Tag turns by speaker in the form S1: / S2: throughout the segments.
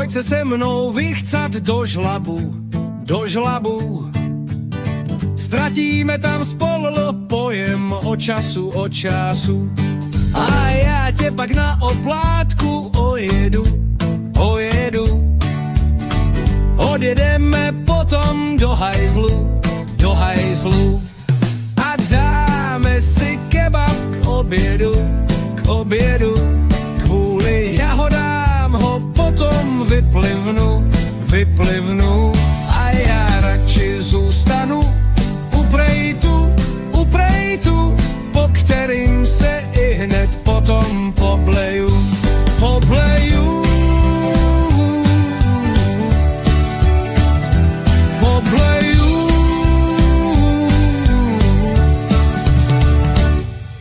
S1: Pojď se se mnou vychcat do žlabu. Ztratíme tam spolu pojem o času. A já tě pak na oplátku ojedu. Odjedeme potom do hajzlu. A dáme si kebab k obědu. Kvůli jahodám ho potom vyplivnu. A já radši zůstanu u prejtu, po kterým se i hned potom pobleju.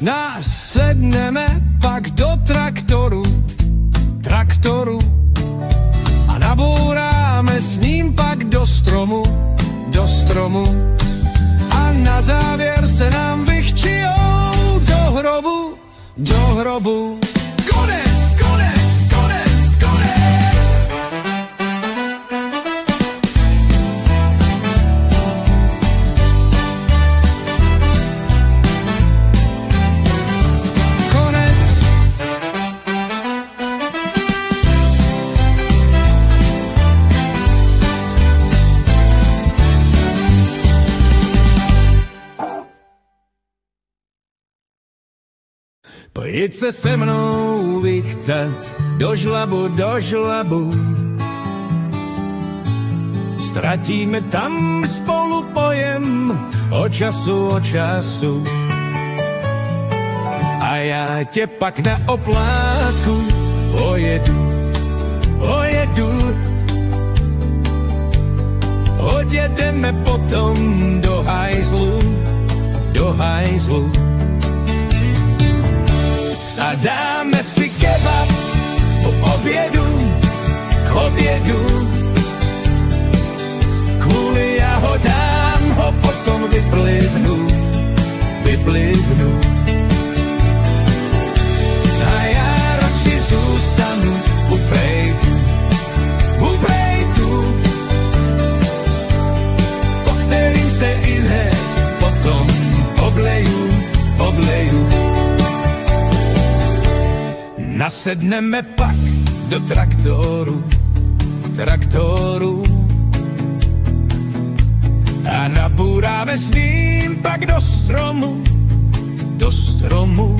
S1: Nasedneme pak do traktoru a nabouráme s ním pak do stromu. A na závěr se nám vychčijou do hrobu. Konec! Pojď se se mnou vychcat do žlabu. Ztratíme tam spolu pojem o času. A já tě pak na oplátku ojedu. Odjedeme potom do hajzlu. A dáme si kebab k obědu. Kvůli jahodám ho potom vyplivnu. A já radši zůstanu u prejtu. Po kterým se i hned potom obleju. Nasedneme pak do traktoru a nabouráme s ním pak do stromu.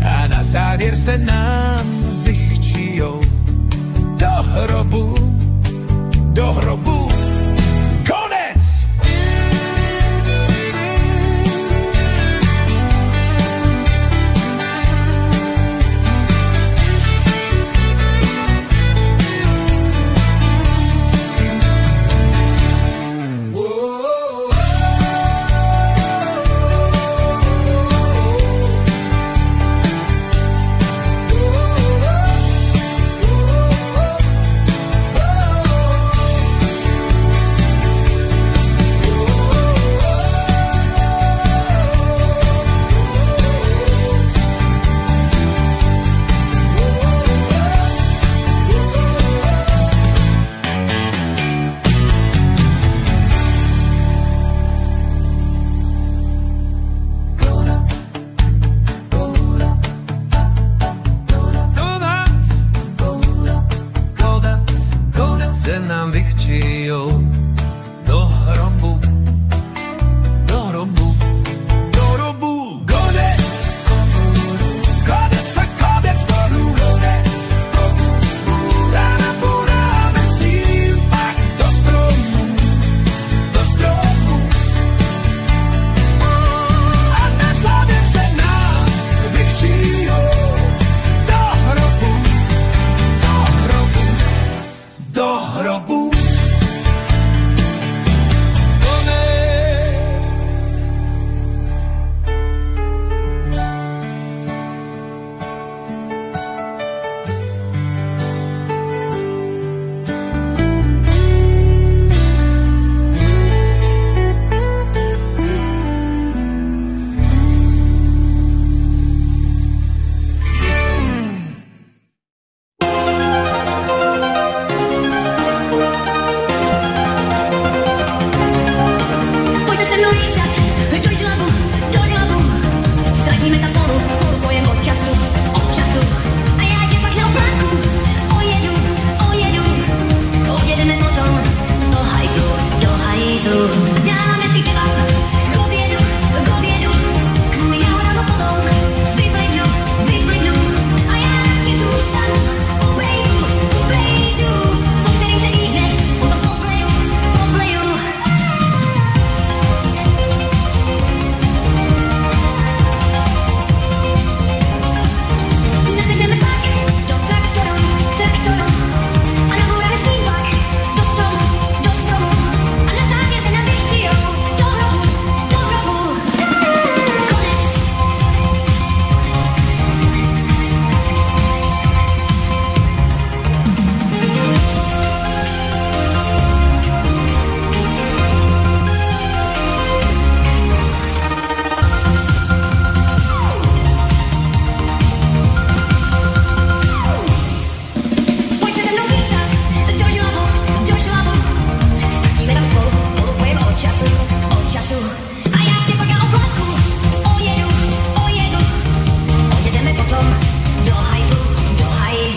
S1: A na závěr se nám vychčijou do hrobu. Konec!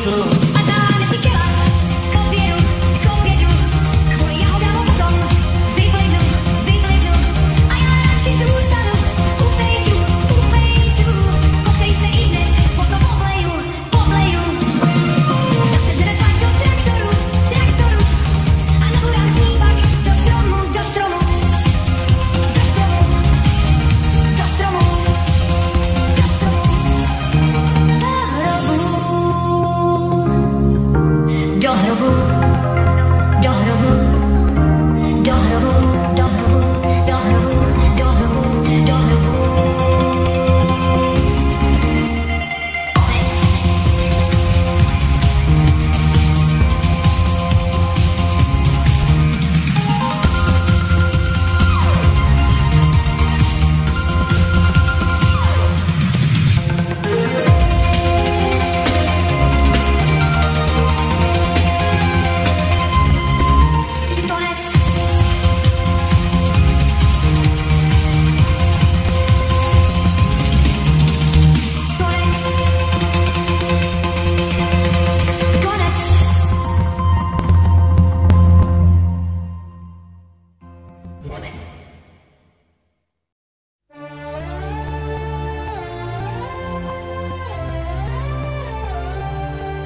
S2: hajzlu. A dáme si kebab, kopědu, kvůli jahodám potom vyplivnu. A já radši zůstanu u pejdu, kopej se ihned, potom obleju. Zase zrkať do traktoru, a nabudám snímak do stromu. Do hrobu.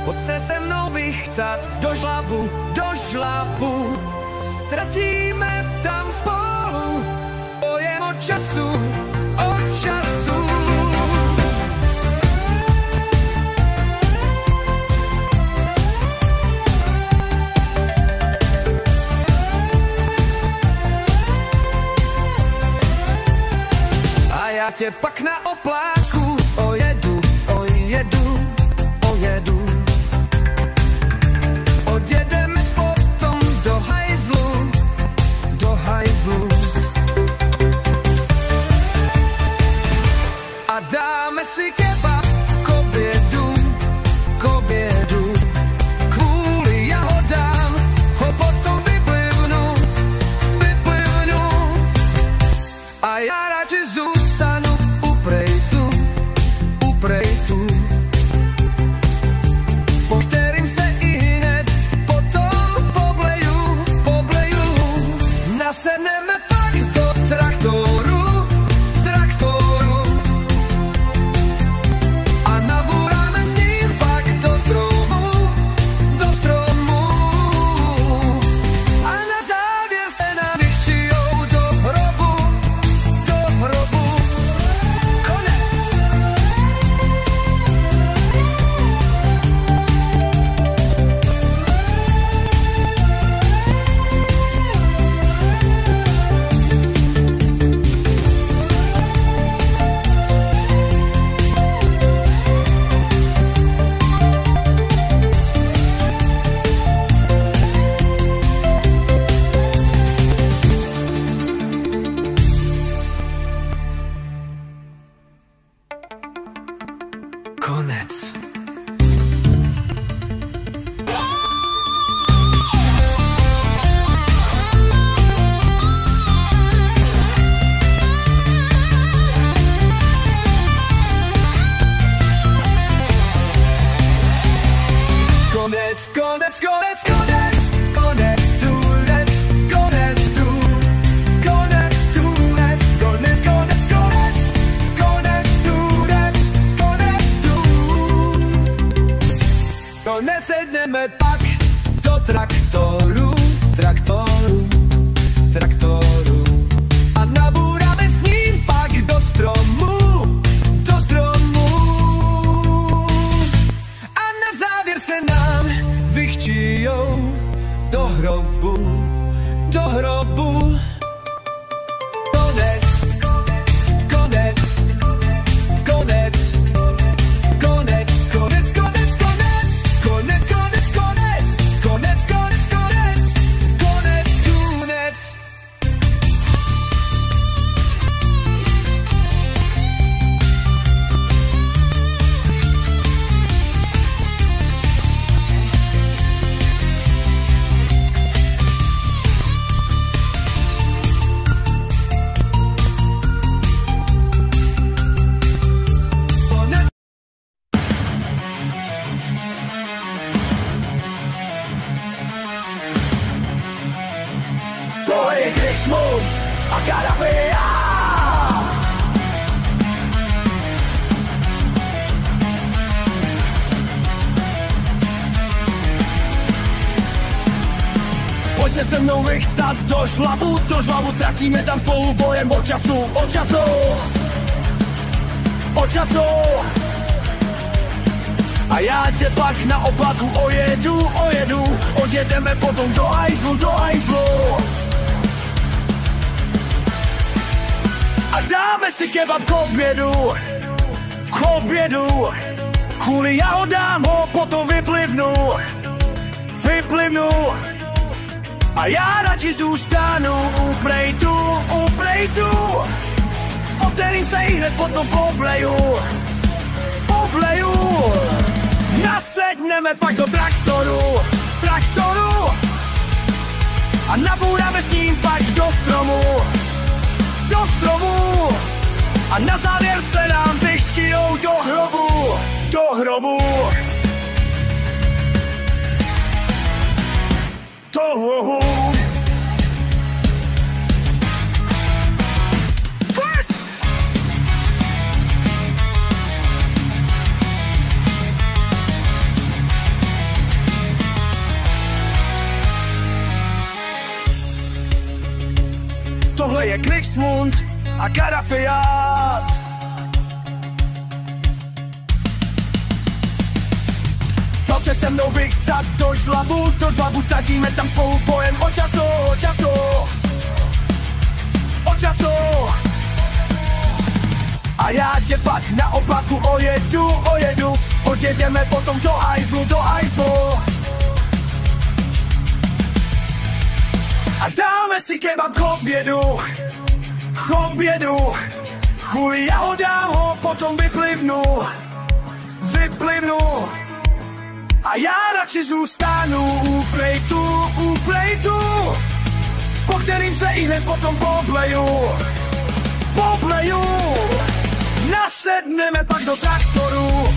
S1: Pojď se se mnou vychcat do žlabu, ztratíme tam spolu, pojem o času. A já tě pak na oplátku ojedu. Odjedeme potom do hajzlu. A dáme si kebab k obědu. Kvůli jahodám ho potom vyplivnu. A já radši zůstanu u prejtu. Po kterým se ihned potom pobleju. Nasedneme pak do traktoru. A nabouráme s ním pak do stromu. A na závěr se nám vychčijou do hrobu. Konec. Sedneme pak do traktoru. A nabouráme s ním pak do stromu. A na závěr se nám vychčijou do hrobu. Klicksmund a Karafiát. Pojďte se mnou vychcat do žlabu, ztratíme tam spolu bojem od času, od času, od času. A já tě pak na oplátku ojedu, odjedeme potom do hajzlu, do hajzlu. A dáme si kebab k obědu, kvůli jahodám ho potom vyplivnu. A já radši zůstanu u plejtu, po kterým se hned potom pobleju. Nasedneme pak do traktoru, a nabouráme s ním pak do stromu, a na závěr se nám vychčijou do hrobu. Tohle je Klicksmund a Karafiát. Pojďte se mnou vychcat do žlabu, ztratíme tam spolu pojem od času. A já tě pak na oplátku ojedu, odjedeme potom do hajzlu. A dáme si kebab k obědu, kvůli jahodám ho potom vyplivnu. A já radši zůstanu u plejtu, po kterým se hned potom pobleju. Nasedneme pak do traktoru,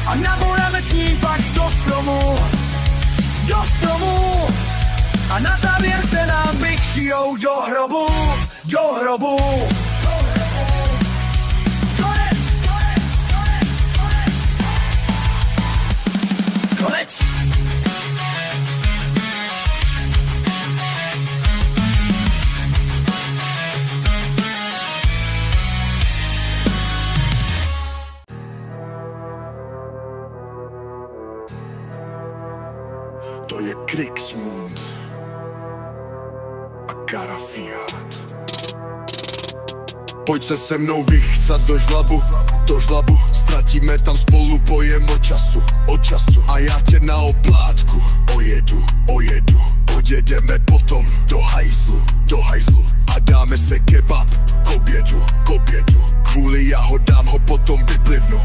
S1: a nabouráme s ním pak do stromu, a na závěr se nám vychčijou do hrobu. Konec. To je Klicksmund a Karafiát.
S3: Pojď se se mnou vychcat do žlabu, ztratíme tam spolu pojem od času. A já tě na oplátku ojedu, odjedeme potom do hajzlu. A dáme se kebab k obědu, kvůli jahodám ho potom vyplivnu.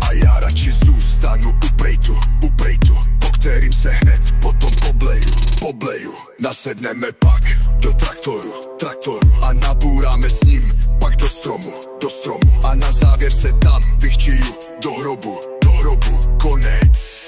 S3: A já radši zůstanu u plejtu, po kterým se hned potom pobleju. Nasedneme pak do traktoru, a nabouráme s ním pak do stromu, a na závěr se tam vychčiju do hrobu. Konec.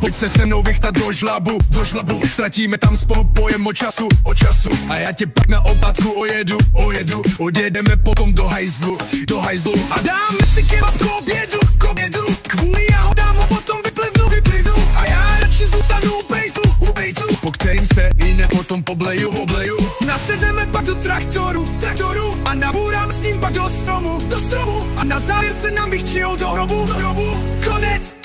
S1: Pojď se se mnou vychtat do žlabu, ztratíme tam spolu pojem od času. A já tě pak na oplátku ojedu, odjedeme potom do hajzlu. A dáme si kebab k obědu, kvůli jahodám ho potom vyplivnu. A já radši zůstanu u bejtu, po který kterým se jinak potom pobleju. Nasedneme pak do traktoru a nabůrám s ním pak do stromu a na závěr se nám vychčijou do hrobu. Konec.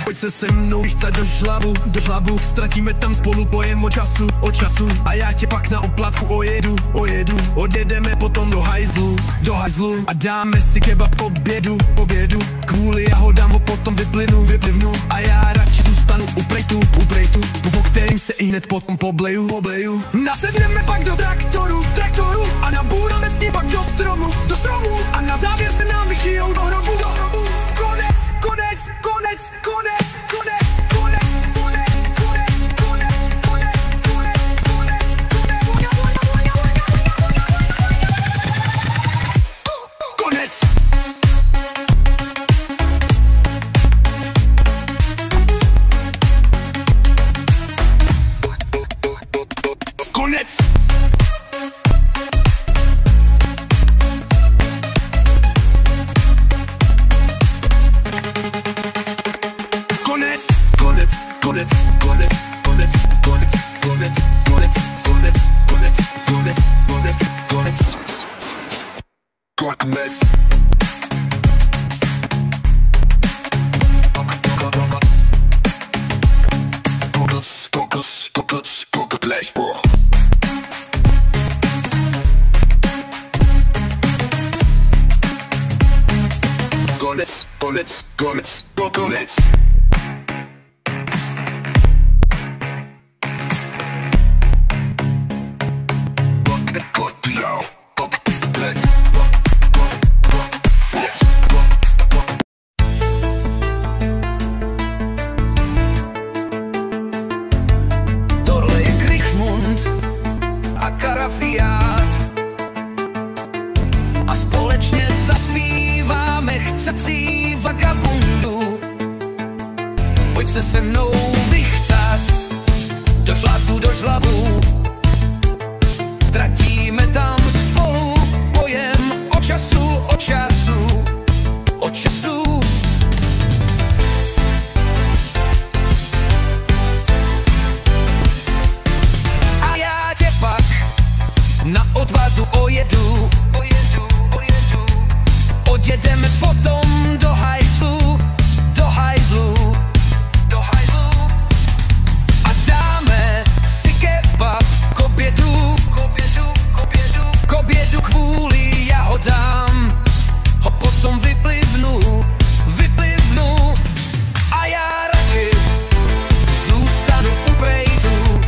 S1: Pojď se se mnou, chce do žlabu, ztratíme tam spolu pojem o času a já tě pak na oplátku ojedu, odjedeme potom do hajzlu a dáme si kebab k obědu, kvůli jahodám ho potom vyplivnu a já radši zůstanu u prejtu, po kterým se ihned potom pobleju. Nasedneme pak do traktoru a nabůráme s ním pak do stromu a na závěr se nám vychčijou do hrobu. Konec.
S4: Tohle je Krichmund a Karafiát a společně zaspíváme chcecí vagabundu. Pojď se se mnou vychcat do žlabu, ztratíme tam spolu pojem o času. A já tě pak na odvadu ojedu, odjedeme potom do hajzlu a dáme si kebab k obědu kvůli jahodám ho potom vyplivnu a já radši zůstanu u prejtu,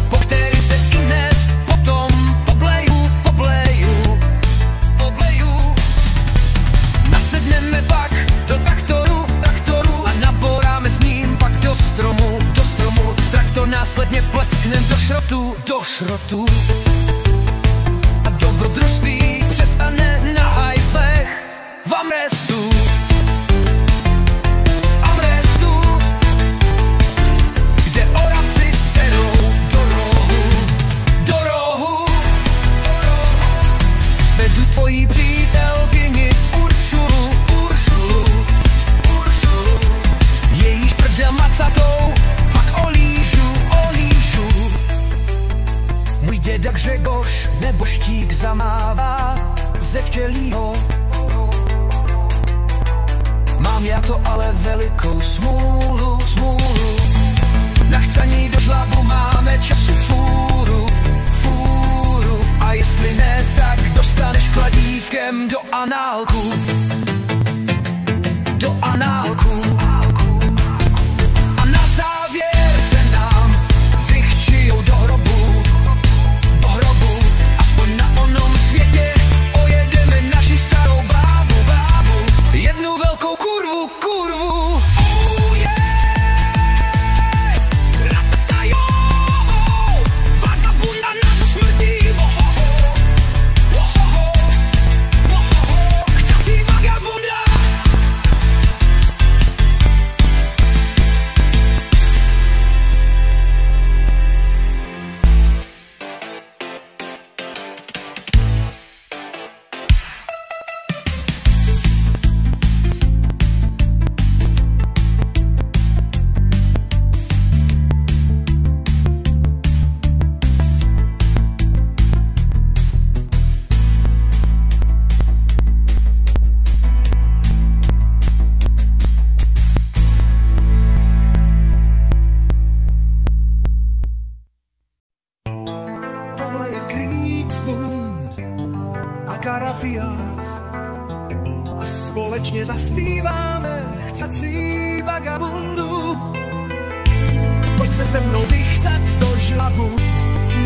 S4: po který se ihned potom pobleju. neboštík zamává ze vtělýho. Mám já to ale velikou smůlu, smůlu. Na chcaní do žlabu máme času fůru, fůru. A jestli ne, tak dostaneš kladívkem do análku, do análku. A na závěr se nám vychčijou do hrobu, do hrobu. Aspoň na onom světě ojedeme naši starou bábu, bábu. Jednu velkou kurvu, kurvu. Oh yeah, ratatajo, vagabunda na to smrdí. Ohoho, ohoho, ohoho, chtací vagabunda.
S1: Tohle je Kriegsmund a Karafiát a společně zaspíváme chcací vagabundu. Pojď se se mnou vychcat do žlabu,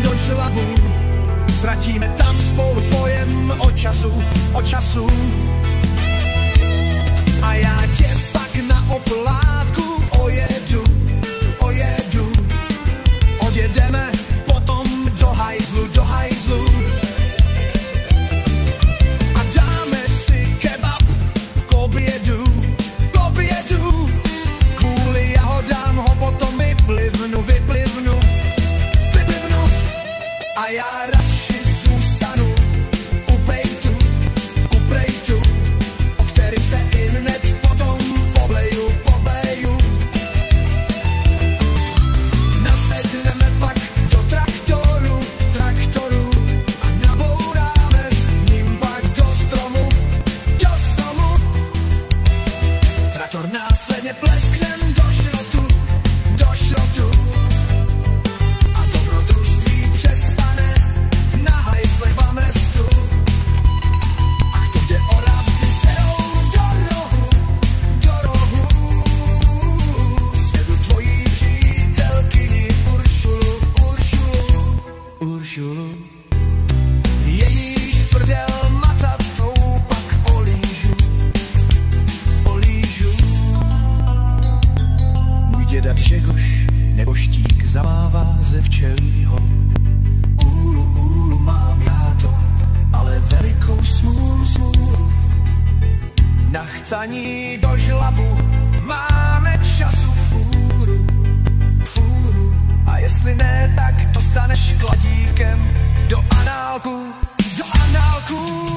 S1: do žlabu. Ztratíme tam spolu pojem o času, o času. A já tě pak na oplátku ojedu, ojedu. Odjedeme potom do hajzlu, do hajzlu. A dáme si kebab k obědu, k obědu. Kvůli jahodám ho potom vyplivnu, vyplivnu, vyplivnu. A já radši zůstanu u pejtu, o který se ihned potom pobleju, pobleju. Nasedneme pak do traktoru, traktoru a nabouráme s ním pak do stromu, do stromu. Traktor následně plesknem do šrotu, do šrotu. A dobrodružství přestane na hajzlech v Amrestu. A k tobě Oravci serou do rohu, do rohu. Sjedu tvojí přítelkyni Uršulu, Uršulu, Uršulu. Jejíž prdel matatou pak olížu, olížu. Můj děda Gžegoš neboštík zamává ze včelího. Úlu, úlu, mám já to, ale velikou smůlu, smůlu. Na chcaní do žlabu máme času fůru, fůru. A jestli ne, tak dostaneš kladívkem do análku, do análku.